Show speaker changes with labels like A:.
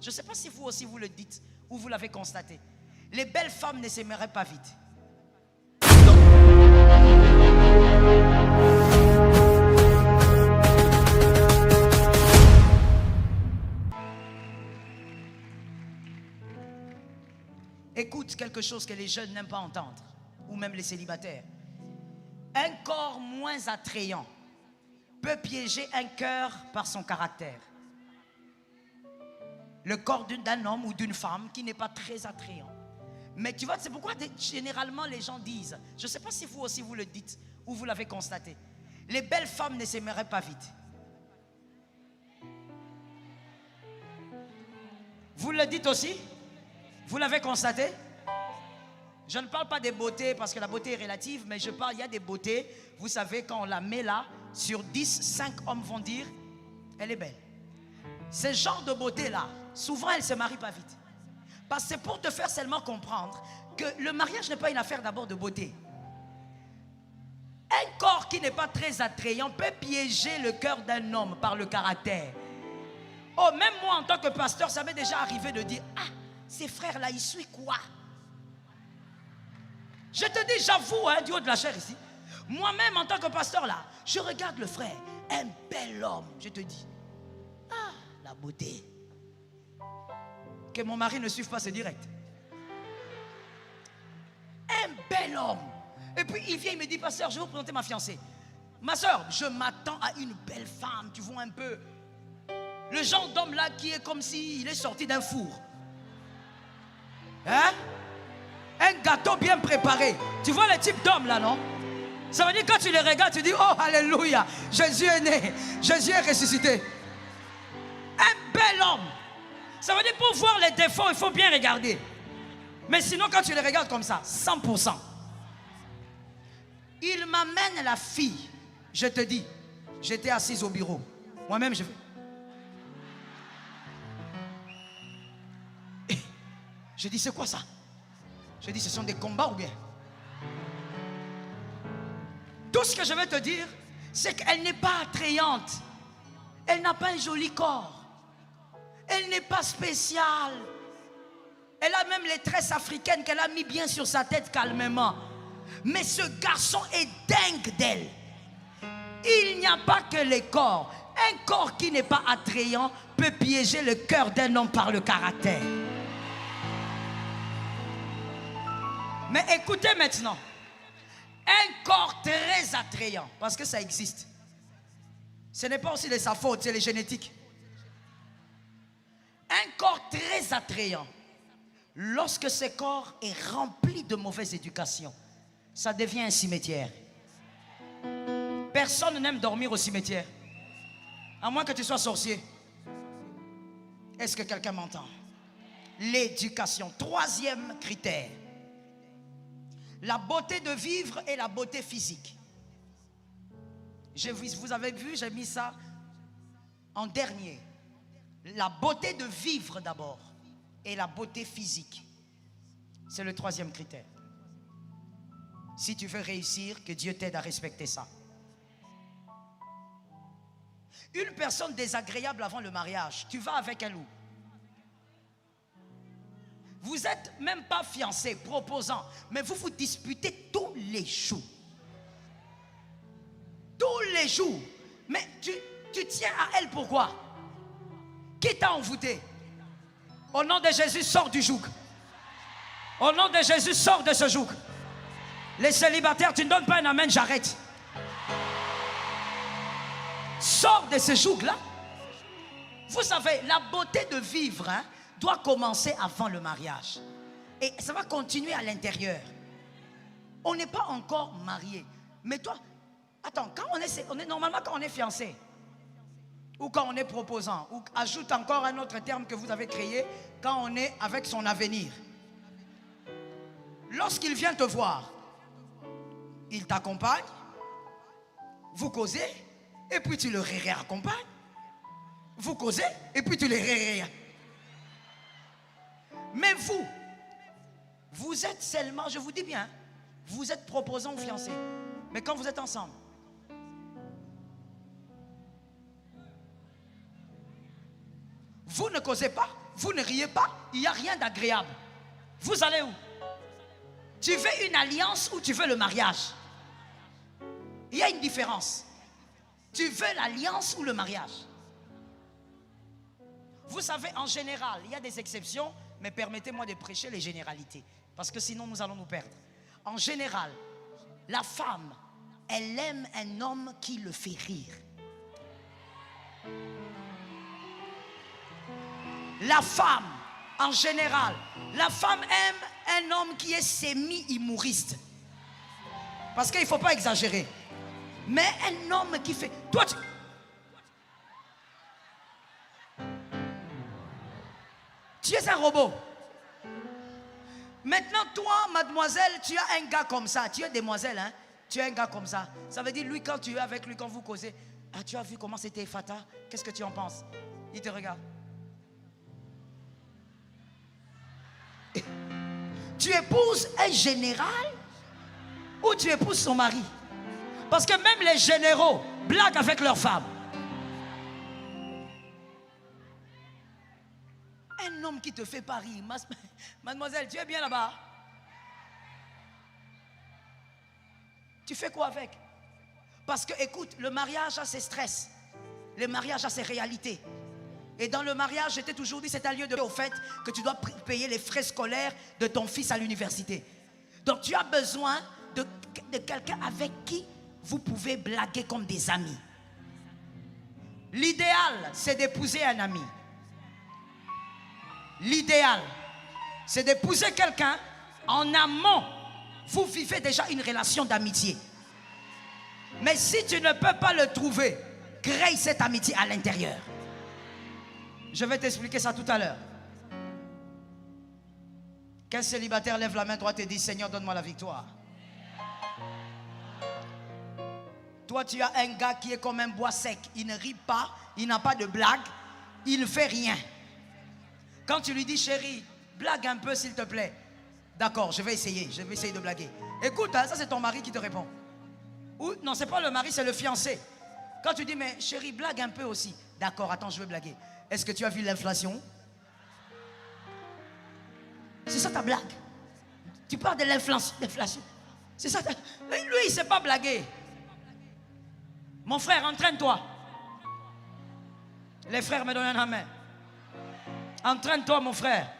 A: Je ne sais pas si vous aussi vous le dites ou vous l'avez constaté. Les belles femmes ne s'aimeraient pas vite. Écoute quelque chose que les jeunes n'aiment pas entendre, ou même les célibataires. Un corps moins attrayant peut piéger un cœur par son caractère. Le corps d'un homme ou d'une femme qui n'est pas très attrayant. Mais tu vois, c'est pourquoi généralement les gens disent, je ne sais pas si vous aussi vous le dites ou vous l'avez constaté, les belles femmes ne s'aimeraient pas vite. Vous le dites aussi? Vous l'avez constaté? Je ne parle pas des beautés parce que la beauté est relative, mais je parle, il y a des beautés, vous savez, quand on la met là, sur 10, 5 hommes vont dire, elle est belle. Ce genre de beauté-là, souvent, elle ne se marie pas vite. Parce que c'est pour te faire seulement comprendre que le mariage n'est pas une affaire d'abord de beauté. Un corps qui n'est pas très attrayant peut piéger le cœur d'un homme par le caractère. Oh, même moi, en tant que pasteur, ça m'est déjà arrivé de dire, ah, ces frères-là, ils suivent quoi? Je te dis, j'avoue, hein, du haut de la chair ici, moi-même, en tant que pasteur, là, je regarde le frère, un bel homme, je te dis, ah, la beauté. Que mon mari ne suive pas ce direct. Un bel homme. Et puis, il vient, il me dit, pasteur, je vais vous présenter ma fiancée. Ma soeur, je m'attends à une belle femme, tu vois un peu. Le genre d'homme là qui est comme s'il est sorti d'un four. Hein? Un gâteau bien préparé. Tu vois le type d'homme là, non? Ça veut dire quand tu les regardes, tu dis, oh, alléluia, Jésus est né, Jésus est ressuscité. Un bel homme. Ça veut dire pour voir les défauts, il faut bien regarder. Mais sinon, quand tu les regardes comme ça, 100%. Il m'amène la fille. Je te dis, j'étais assise au bureau. Moi-même, je fais. Je dis, c'est quoi ça? Je dis, ce sont des combats ou bien? Tout ce que je vais te dire, c'est qu'elle n'est pas attrayante. Elle n'a pas un joli corps. Elle n'est pas spéciale. Elle a même les tresses africaines qu'elle a mis bien sur sa tête calmement. Mais ce garçon est dingue d'elle. Il n'y a pas que les corps. Un corps qui n'est pas attrayant peut piéger le cœur d'un homme par le caractère. Mais écoutez maintenant. Un corps très attrayant, parce que ça existe. Ce n'est pas aussi de sa faute, c'est les génétiques. Un corps très attrayant, lorsque ce corps est rempli de mauvaise éducation, ça devient un cimetière. Personne n'aime dormir au cimetière, à moins que tu sois sorcier. Est-ce que quelqu'un m'entend? L'éducation, troisième critère. La beauté de vivre et la beauté physique. Vous avez vu, j'ai mis ça en dernier. La beauté de vivre d'abord et la beauté physique. C'est le troisième critère. Si tu veux réussir, que Dieu t'aide à respecter ça. Une personne désagréable avant le mariage, tu vas avec un loup. Vous n'êtes même pas fiancé, proposant, mais vous vous disputez tous les jours. Tous les jours. Mais tu tiens à elle pourquoi? Qui t'a envoûté? Au nom de Jésus, sors du joug. Au nom de Jésus, sors de ce joug. Les célibataires, tu ne donnes pas un amen, j'arrête. Sors de ce joug-là. Vous savez, la beauté de vivre, hein, doit commencer avant le mariage. Et ça va continuer à l'intérieur. On n'est pas encore marié. Mais toi, attends, quand on est normalement quand on est fiancé, ou quand on est proposant, ou ajoute encore un autre terme que vous avez créé, quand on est avec son avenir. Lorsqu'il vient te voir, il t'accompagne, vous causez, et puis tu le réaccompagnes. Vous causez, et puis tu le réaccompagnes. Mais vous êtes seulement, je vous dis bien, vous êtes proposant ou fiancé. Mais quand vous êtes ensemble, vous ne causez pas, vous ne riez pas, il n'y a rien d'agréable. Vous allez où? Tu veux une alliance ou tu veux le mariage? Il y a une différence. Tu veux l'alliance ou le mariage? Vous savez, en général, il y a des exceptions, mais permettez-moi de prêcher les généralités, parce que sinon nous allons nous perdre. En général, la femme, elle aime un homme qui le fait rire. La femme, en général, la femme aime un homme qui est semi-humoriste. Parce qu'il ne faut pas exagérer. Mais un homme qui fait... Toi, tu es un robot. Maintenant, toi, mademoiselle, tu as un gars comme ça. Tu es demoiselle, hein? Tu as un gars comme ça. Ça veut dire, lui, quand tu es avec lui, quand vous causez, ah, tu as vu comment c'était Fata? Qu'est-ce que tu en penses? Il te regarde. Tu épouses un général ou tu épouses son mari? Parce que même les généraux blaguent avec leurs femmes. Un homme qui te fait pas rire. Mademoiselle, tu es bien là-bas? Tu fais quoi avec? Parce que, écoute, le mariage a ses stress. Le mariage a ses réalités. Et dans le mariage, je t'ai toujours dit, c'est un lieu de... Au fait que tu dois payer les frais scolaires de ton fils à l'université. Donc tu as besoin de quelqu'un avec qui vous pouvez blaguer comme des amis. L'idéal, c'est d'épouser un ami. L'idéal, c'est d'épouser quelqu'un en amont. Vous vivez déjà une relation d'amitié. Mais si tu ne peux pas le trouver, crée cette amitié à l'intérieur. Je vais t'expliquer ça tout à l'heure. Qu'un célibataire lève la main droite et dit, Seigneur, donne-moi la victoire. Toi, tu as un gars qui est comme un bois sec. Il ne rit pas, il n'a pas de blague, il ne fait rien. Quand tu lui dis, chérie, blague un peu s'il te plaît. D'accord, je vais essayer de blaguer. Écoute, hein, ça c'est ton mari qui te répond. Ou non, c'est pas le mari, c'est le fiancé. Quand tu dis, mais chérie, blague un peu aussi. D'accord, attends, je vais blaguer. Est-ce que tu as vu l'inflation? C'est ça ta blague. Tu parles de l'inflation. C'est ça ta... Lui, il ne sait pas blaguer. Mon frère, entraîne-toi. Les frères me donnent la main. Entraîne-toi, mon frère.